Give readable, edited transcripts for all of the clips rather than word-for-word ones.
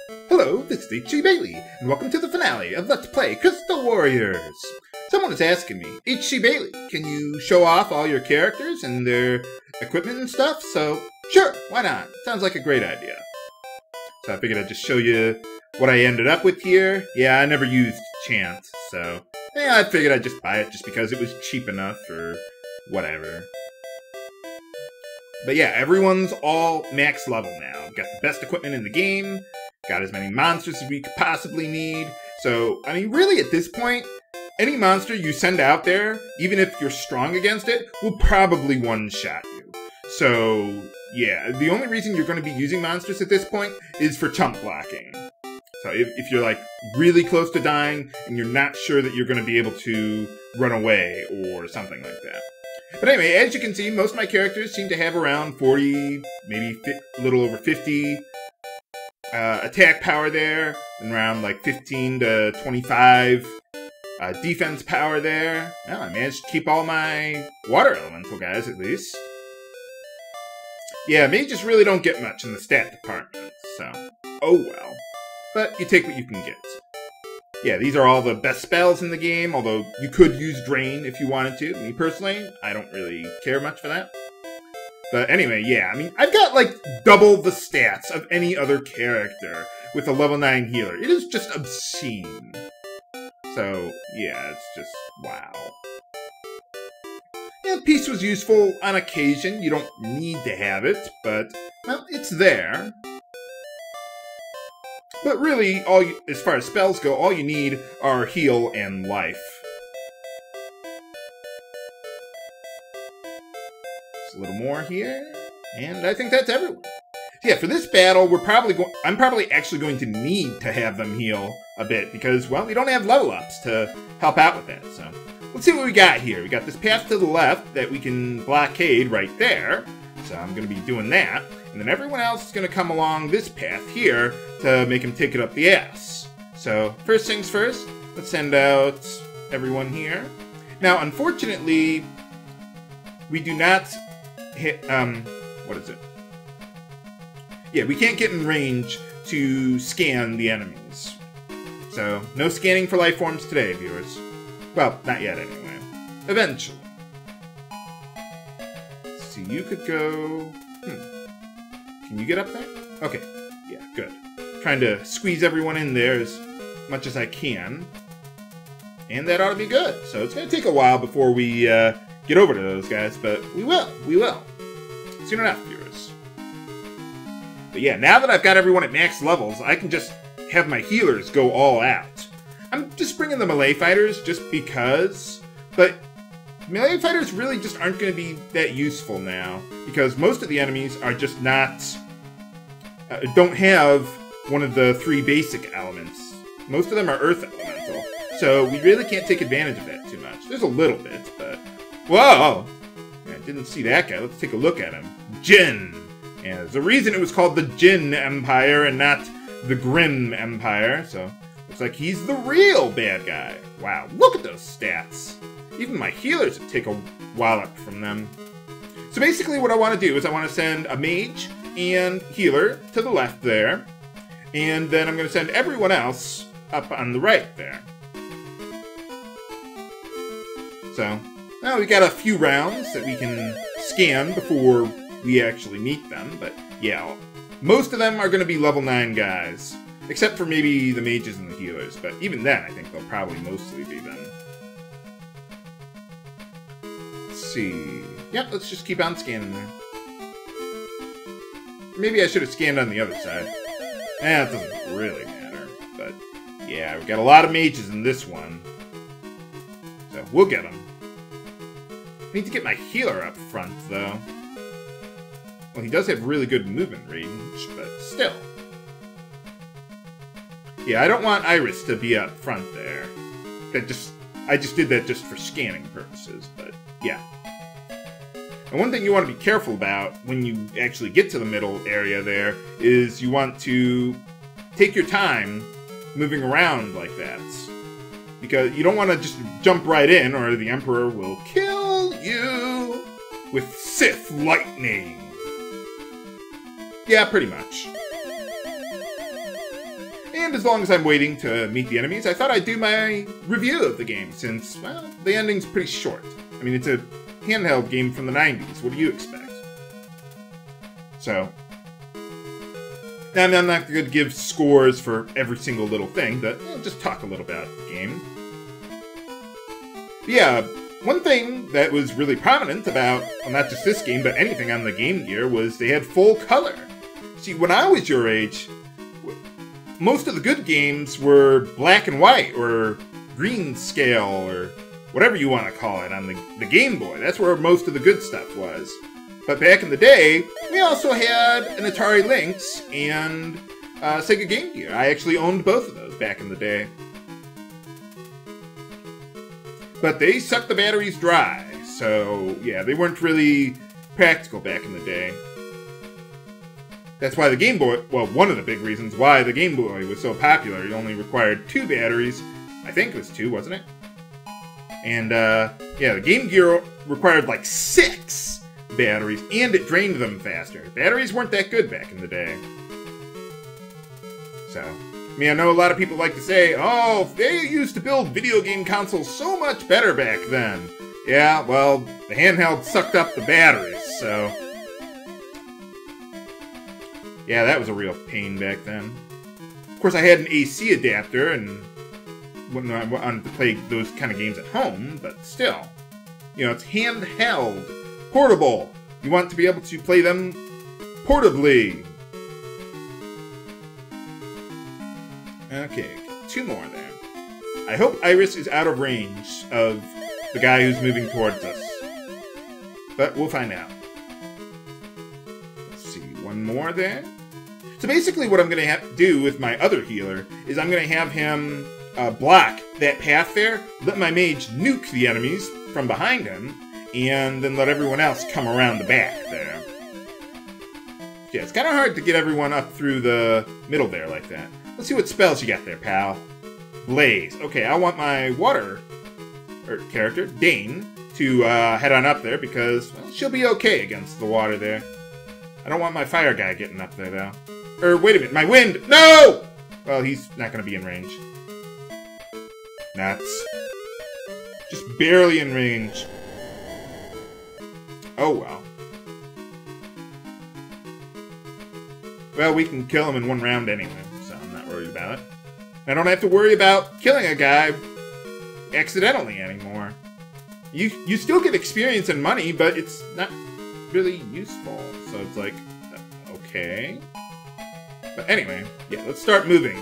Hello, this is H.C. Bailey, and welcome to the finale of Let's Play Crystal Warriors. Someone is asking me, H.C. Bailey, can you show off all your characters and their equipment and stuff? So, sure, why not? Sounds like a great idea. So I figured I'd just show you what I ended up with here. Yeah, I never used Chance, so yeah, I figured I'd just buy it just because it was cheap enough or whatever. But yeah, everyone's all max level now. Got the best equipment in the game, got as many monsters as we could possibly need. So, I mean, really at this point, any monster you send out there, even if you're strong against it, will probably one-shot you. So, yeah, the only reason you're going to be using monsters at this point is for chump blocking. So if you're like really close to dying and you're not sure that you're going to be able to run away or something like that. But anyway, as you can see, most of my characters seem to have around 40, maybe a little over 50 attack power there, and around like 15 to 25 defense power there. Well, I managed to keep all my water elemental guys at least. Yeah, mages really don't get much in the stat department, so oh well. But you take what you can get. Yeah, these are all the best spells in the game, although you could use Drain if you wanted to. Me personally, I don't really care much for that. But anyway, yeah, I mean, I've got like double the stats of any other character with a level 9 healer. It is just obscene. So, yeah, it's just wow. Yeah, Peace was useful on occasion. You don't need to have it, but, well, it's there. But really, as far as spells go, all you need are heal and life. Just a little more here, and I think that's everyone. So yeah, for this battle, I'm probably actually going to need to have them heal a bit because, well, we don't have level ups to help out with that. So let's see what we got here. We got this path to the left that we can blockade right there. So I'm going to be doing that. And then everyone else is going to come along this path here to make him take it up the ass. So, first things first, let's send out everyone here. Now, unfortunately, we do not hit, what is it? Yeah, we can't get in range to scan the enemies. So, no scanning for life forms today, viewers. Well, not yet anyway. Eventually. So you could go... Can you get up there? Okay. Yeah, good. Trying to squeeze everyone in there as much as I can. And that ought to be good. So it's going to take a while before we get over to those guys, but we will. We will. Soon enough, viewers. But yeah, now that I've got everyone at max levels, I can just have my healers go all out. I'm just bringing the melee fighters just because, but melee fighters really just aren't going to be that useful now, because most of the enemies are just not, don't have one of the 3 basic elements. Most of them are Earth Elemental, so we really can't take advantage of that too much. There's a little bit, but... Whoa! I didn't see that guy. Let's take a look at him. Jyn! Yeah, there's a reason it was called the Jyn Empire and not the Grim Empire, so looks like he's the real bad guy. Wow, look at those stats! Even my healers take a wallop from them. So basically what I want to do is I want to send a mage and healer to the left there. And then I'm going to send everyone else up on the right there. So, well, we got a few rounds that we can scan before we actually meet them. But yeah, most of them are going to be level 9 guys. Except for maybe the mages and the healers. But even then, I think they'll probably mostly be them. See. Yep, let's just keep on scanning there. Maybe I should have scanned on the other side. It doesn't really matter. But, yeah, we've got a lot of mages in this one. So, we'll get them. I need to get my healer up front, though. Well, he does have really good movement range, but still. Yeah, I don't want Iris to be up front there. I just did that just for scanning purposes, but, yeah. And one thing you want to be careful about when you actually get to the middle area there is you want to take your time moving around like that. Because you don't want to just jump right in or the Emperor will kill you with Sith lightning. Yeah, pretty much. And as long as I'm waiting to meet the enemies, I thought I'd do my review of the game, since, well, the ending's pretty short. I mean, it's a handheld game from the 90s. What do you expect? So, now I'm not going to give scores for every single little thing, but just talk a little about the game. But yeah, one thing that was really prominent about, well, not just this game, but anything on the Game Gear, was they had full color. See, when I was your age, most of the good games were black and white, or green scale, or whatever you want to call it, on the Game Boy. That's where most of the good stuff was. But back in the day, we also had an Atari Lynx and Sega Game Gear. I actually owned both of those back in the day. But they sucked the batteries dry, so yeah, they weren't really practical back in the day. That's why the Game Boy, well, one of the big reasons why the Game Boy was so popular. It only required 2 batteries. I think it was 2, wasn't it? And, yeah, the Game Gear required like 6 batteries, and it drained them faster. Batteries weren't that good back in the day. So, I mean, I know a lot of people like to say, oh, they used to build video game consoles so much better back then. Yeah, well, the handheld sucked up the batteries, so... yeah, that was a real pain back then. Of course, I had an AC adapter, and when I wanted to play those kind of games at home, but still. You know, it's handheld, portable. You want to be able to play them portably. Okay, 2 more there. I hope Iris is out of range of the guy who's moving towards us. But we'll find out. Let's see, 1 more there. So basically what I'm going to do with my other healer is I'm going to have him block that path there, let my mage nuke the enemies from behind him, and then let everyone else come around the back there. Yeah, it's kind of hard to get everyone up through the middle there like that. Let's see what spells you got there, pal. Blaze. Okay, I want my water character, Dane, to head on up there because, well, she'll be okay against the water there. I don't want my fire guy getting up there, though. Wait a minute, my wind! No! Well, he's not going to be in range. Nuts. Just barely in range. Oh, well. Well, we can kill him in 1 round anyway, so I'm not worried about it. I don't have to worry about killing a guy accidentally anymore. You still get experience and money, but it's not really useful. So it's like, okay. But anyway, yeah, let's start moving.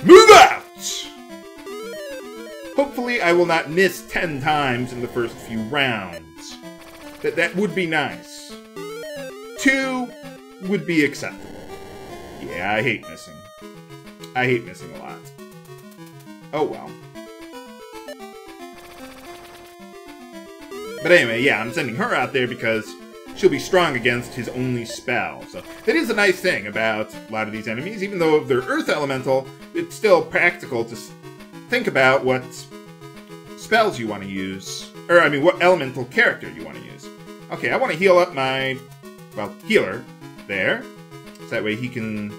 Move out! Hopefully I will not miss 10 times in the first few rounds. That would be nice. 2 would be acceptable. Yeah, I hate missing. I hate missing a lot. Oh well. But anyway, yeah, I'm sending her out there because she'll be strong against his only spell. So that is a nice thing about a lot of these enemies. Even though they're Earth Elemental, it's still practical to think about what spells you want to use. Or, I mean, what elemental character you want to use. Okay, I want to heal up my, well, healer there. So that way he can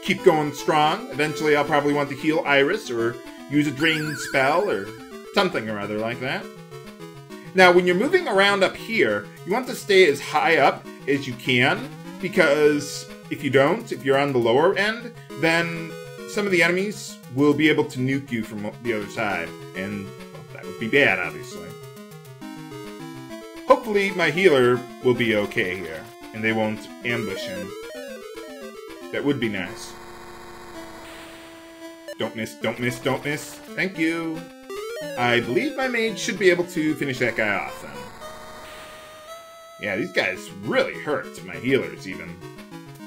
keep going strong. Eventually I'll probably want to heal Iris or use a drain spell or something or other like that. Now, when you're moving around up here, you want to stay as high up as you can, because if you don't, if you're on the lower end, then some of the enemies will be able to nuke you from the other side, and well, that would be bad, obviously. Hopefully my healer will be okay here, and they won't ambush him. That would be nice. Don't miss, don't miss, don't miss. Thank you. I believe my mage should be able to finish that guy off, then. Yeah, these guys really hurt, my healers, even.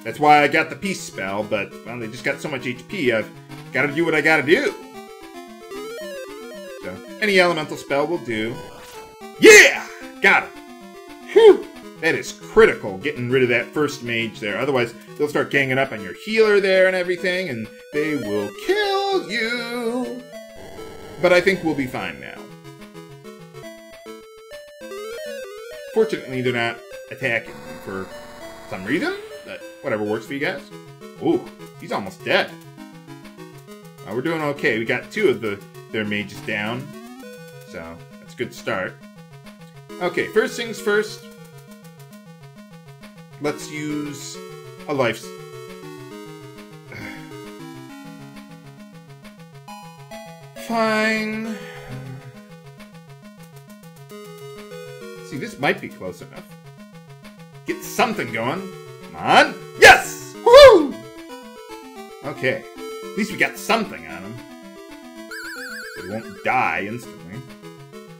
That's why I got the peace spell, but, well, they just got so much HP, I've got to do what I got to do. So, any elemental spell will do. Yeah! Got him! Whew! That is critical, getting rid of that first mage there. Otherwise, they'll start ganging up on your healer there and everything, and they will kill you! But I think we'll be fine now. Fortunately, they're not attacking me for some reason, but whatever works for you guys. Ooh, he's almost dead. We're doing okay. We got 2 of their mages down. So, that's a good start. Okay, first things first. Let's use a life... Fine. See, this might be close enough. Get something going. Come on. Yes! Woo! Okay. At least we got something on him. He won't die instantly.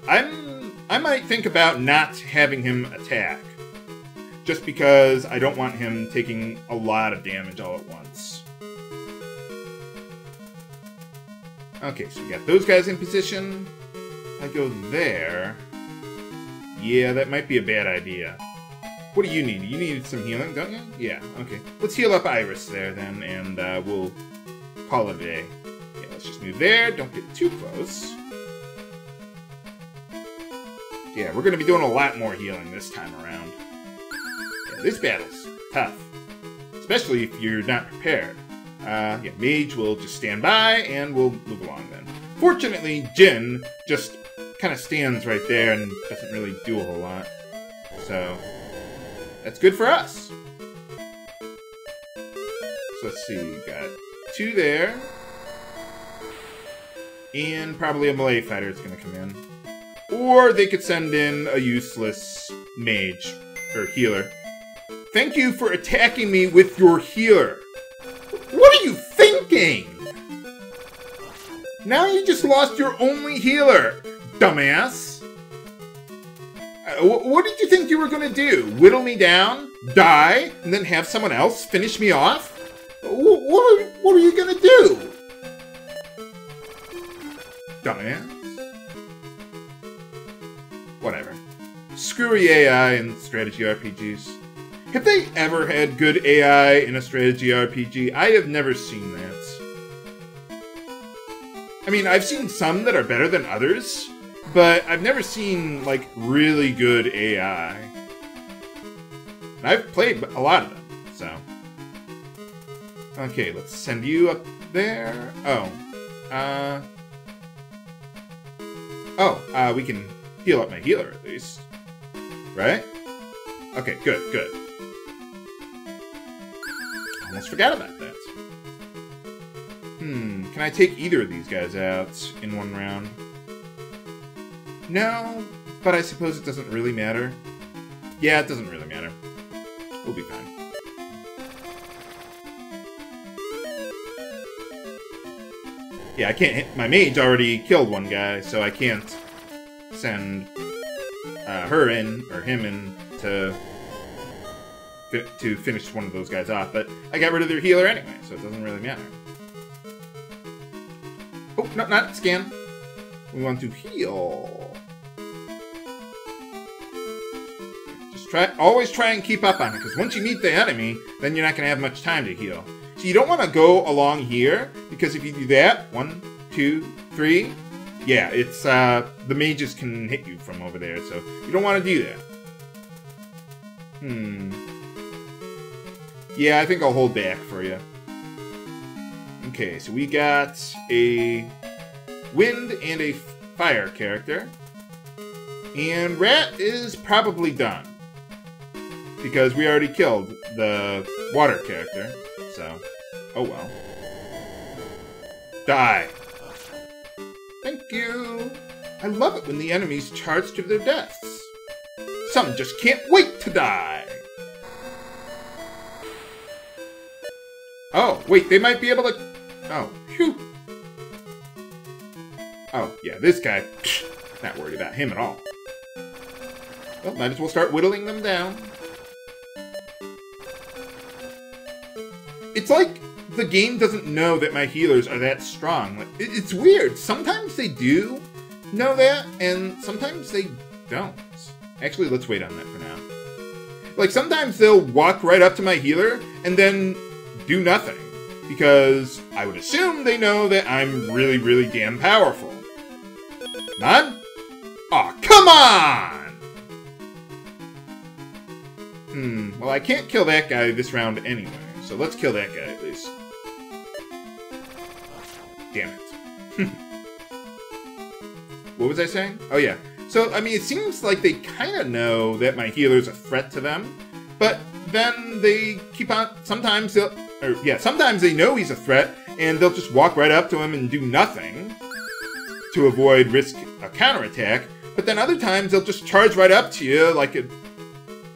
I might think about not having him attack. Just because I don't want him taking a lot of damage all at once. Okay, so we got those guys in position. If I go there... Yeah, that might be a bad idea. What do you need? You need some healing, don't you? Yeah, okay. Let's heal up Iris there, then, and we'll call it a day. Yeah, let's just move there. Don't get too close. Yeah, we're going to be doing a lot more healing this time around. Yeah, this battle's tough. Especially if you're not prepared. Yeah, Mage will just stand by, and we'll move along then. Fortunately, Jyn just kind of stands right there and doesn't really do a whole lot. So, that's good for us. So let's see, we got 2 there. And probably a melee fighter is going to come in. Or they could send in a useless mage, or healer. Thank you for attacking me with your healer. What are you thinking? Now you just lost your only healer, dumbass. What did you think you were going to do? Whittle me down, die, and then have someone else finish me off? What are you going to do? Dumbass. Whatever. Screw AI and strategy RPGs. Have they ever had good AI in a strategy RPG? I have never seen that. I mean, I've seen some that are better than others, but I've never seen, like, really good AI. And I've played a lot of them, so. Okay, let's send you up there. We can heal up my healer, at least. Right? Okay, good, good. Almost forgot about that. Can I take either of these guys out in one round? No, but I suppose it doesn't really matter. Yeah, it doesn't really matter. We'll be fine. Yeah, I can't hit... My mage already killed one guy, so I can't send her in, or him in, to finish one of those guys off. But I got rid of their healer anyway, so it doesn't really matter. Oh, no, not scan. We want to heal. Just always try and keep up on it, because once you meet the enemy, then you're not going to have much time to heal. So you don't want to go along here, because if you do that, 1, 2, 3, yeah, it's, the mages can hit you from over there, so you don't want to do that. Yeah, I think I'll hold back for you. Okay, so we got a wind and a fire character. And Rat is probably done. Because we already killed the water character, so, oh well. Die. Thank you. I love it when the enemies charge to their deaths. Some just can't wait to die. Oh, wait, they might be able to... Oh, phew. Oh, yeah, this guy, not worried about him at all. Well, might as well start whittling them down. It's like the game doesn't know that my healers are that strong. Like, it's weird. Sometimes they do know that, and sometimes they don't. Actually, let's wait on that for now. Like, sometimes they'll walk right up to my healer, and then do nothing. Because I would assume they know that I'm really, really damn powerful. Come on? Aw, come on! Well, I can't kill that guy this round anyway, so let's kill that guy at least. damn it. What was I saying? Oh, yeah. So, I mean, it seems like they kind of know that my healer's a threat to them, but then they keep on, sometimes they know he's a threat, and they'll just walk right up to him and do nothing to avoid risk a counterattack, but then other times they'll just charge right up to you like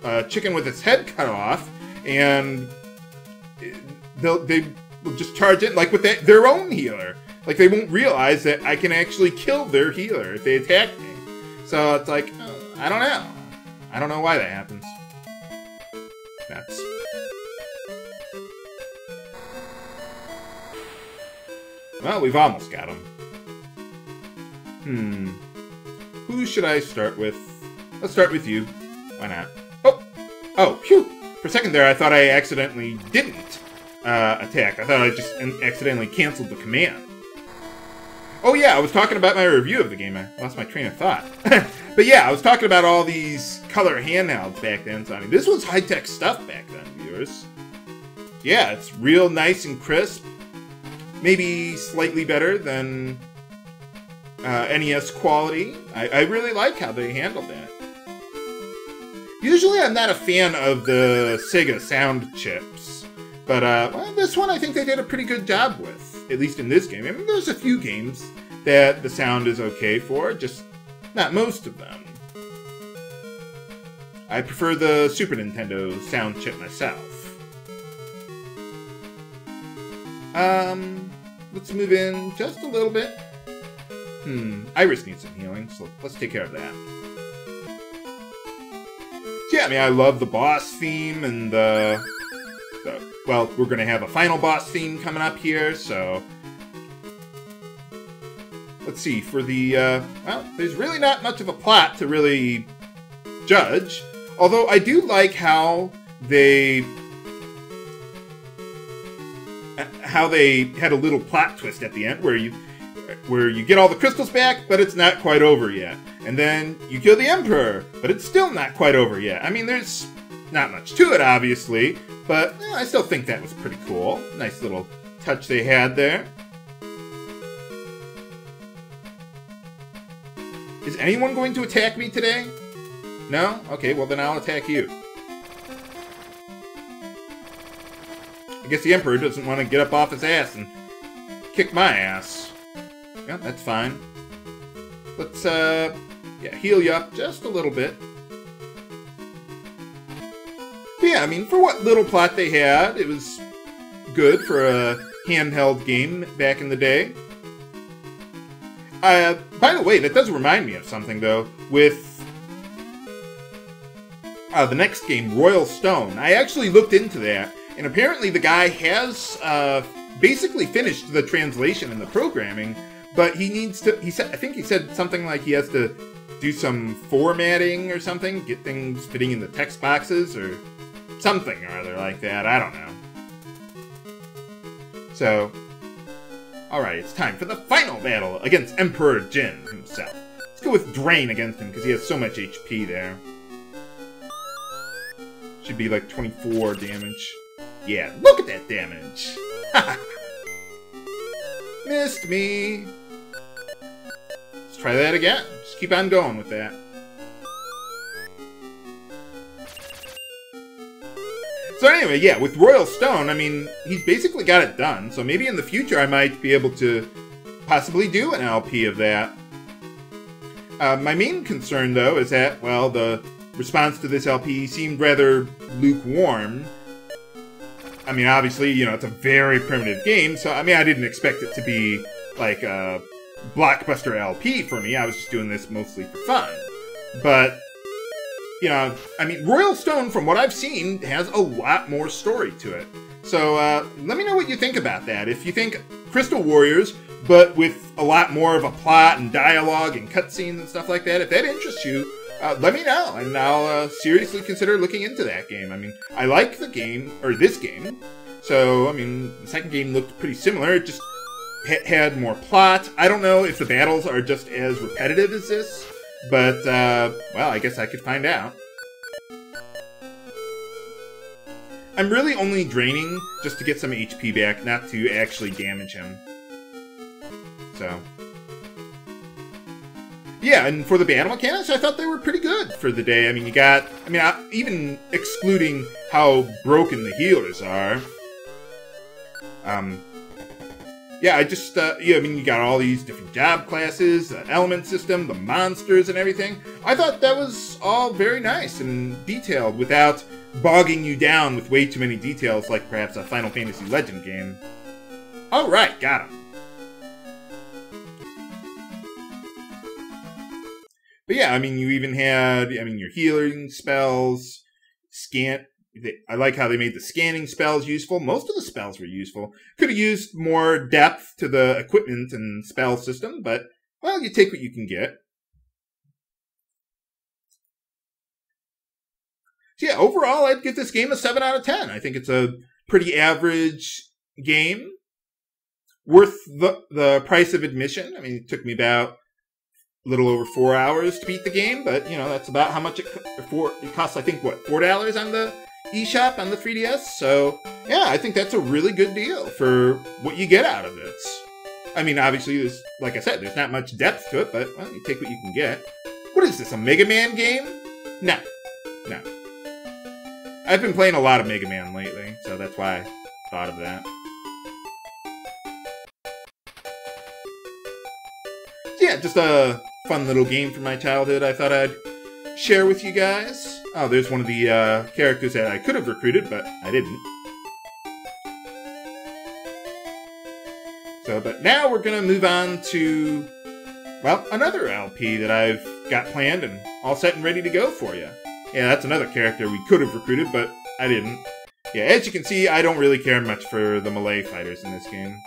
a chicken with its head cut off, and they will just charge in like with their own healer. Like, they won't realize that I can actually kill their healer if they attack me. So it's like, I don't know. I don't know why that happens. Nuts. Well, we've almost got him. Who should I start with? Let's start with you. Why not? Oh, phew! For a second there, I thought I accidentally didn't attack. I thought I just accidentally canceled the command. Oh yeah, I was talking about my review of the game. I lost my train of thought. But yeah, I was talking about all these color handhelds back then. So I mean, this was high-tech stuff back then, viewers. Yeah, it's real nice and crisp. Maybe slightly better than NES quality. I really like how they handled that. Usually I'm not a fan of the Sega sound chips. But well, this one I think they did a pretty good job with. At least in this game. I mean, there's a few games that the sound is okay for, just not most of them. I prefer the Super Nintendo sound chip myself. Let's move in just a little bit. Iris needs some healing, so let's take care of that. So yeah, I mean, I love the boss theme and well, we're going to have a final boss theme coming up here, so... Let's see, for the, well, there's really not much of a plot to really judge. Although I do like how they had a little plot twist at the end where you get all the crystals back, but it's not quite over yet. And then you kill the Emperor, but it's still not quite over yet. I mean, there's not much to it, obviously, but I still think that was pretty cool. Nice little touch they had there. Is anyone going to attack me today? No? Okay, well then I'll attack you. I guess the Emperor doesn't want to get up off his ass and kick my ass. Yeah, that's fine. Let's, yeah, heal you up just a little bit. But yeah, I mean, for what little plot they had, it was good for a handheld game back in the day. By the way, that does remind me of something, though, with the next game, Royal Stone. I actually looked into that, and apparently the guy has basically finished the translation and the programming, but he needs to, I think he said something like he has to do some formatting or something, get things fitting in the text boxes, or something or other like that, I don't know. So, alright, it's time for the final battle against Emperor Jyn himself. Let's go with Drain against him, because he has so much HP there. Should be like 24 damage. Yeah, look at that damage! Missed me! Let's try that again. Just keep on going with that. So anyway, yeah, with Royal Stone, I mean, he's basically got it done, so maybe in the future I might be able to possibly do an LP of that. My main concern, though, is that, well, the response to this LP seemed rather lukewarm. I mean, obviously, you know, it's a very primitive game, so, I mean, I didn't expect it to be, like, a blockbuster LP for me. I was just doing this mostly for fun. But, you know, I mean, Royal Stone, from what I've seen, has a lot more story to it. So, let me know what you think about that. If you think Crystal Warriors, but with a lot more of a plot and dialogue and cutscenes and stuff like that, if that interests you, let me know, and I'll seriously consider looking into that game. I mean, I like the game, or this game, so, I mean, the second game looked pretty similar. It just had more plot. I don't know if the battles are just as repetitive as this, but, well, I guess I could find out. I'm really only draining just to get some HP back, not to actually damage him. So, yeah, and for the battle mechanics, I thought they were pretty good for the day. I mean, even excluding how broken the healers are. Yeah, you got all these different job classes, the element system, the monsters and everything. I thought that was all very nice and detailed without bogging you down with way too many details like perhaps a Final Fantasy Legend game. Alright, got him. But yeah, I mean, you even had, your healing spells, I like how they made the scanning spells useful. Most of the spells were useful. Could have used more depth to the equipment and spell system, but, well, you take what you can get. So yeah, overall, I'd give this game a 7 out of 10. I think it's a pretty average game. Worth the price of admission. I mean, it took me about a little over 4 hours to beat the game, but, that's about how much it costs, I think, what, $4 on the eShop on the 3DS? So, yeah, I think that's a really good deal for what you get out of this. I mean, obviously, like I said, there's not much depth to it, but, well, you take what you can get. What is this, a Mega Man game? No. I've been playing a lot of Mega Man lately, so that's why I thought of that. So yeah, just a fun little game from my childhood I thought I'd share with you guys. Oh, there's one of the characters that I could have recruited, but I didn't. But now we're going to move on to, well, another LP that I've got planned and all set and ready to go for you. Yeah, that's another character we could have recruited, but I didn't. Yeah, as you can see, I don't really care much for the melee fighters in this game.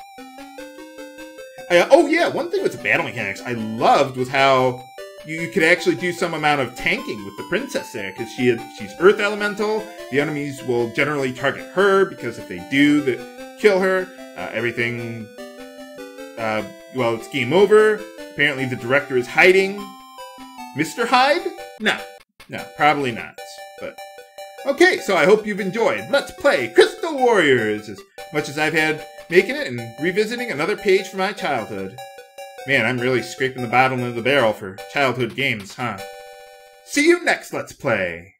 Oh yeah, one thing with the battle mechanics I loved was how you could actually do some amount of tanking with the princess there, because she's Earth Elemental. The enemies will generally target her, because if they do, kill her. Everything, well, it's game over. Apparently the director is hiding. Mr. Hyde? No, probably not. But okay, so I hope you've enjoyed Let's Play Crystal Warriors as much as I've had making it and revisiting another page from my childhood. Man, I'm really scraping the bottom of the barrel for childhood games, huh? See you next Let's Play!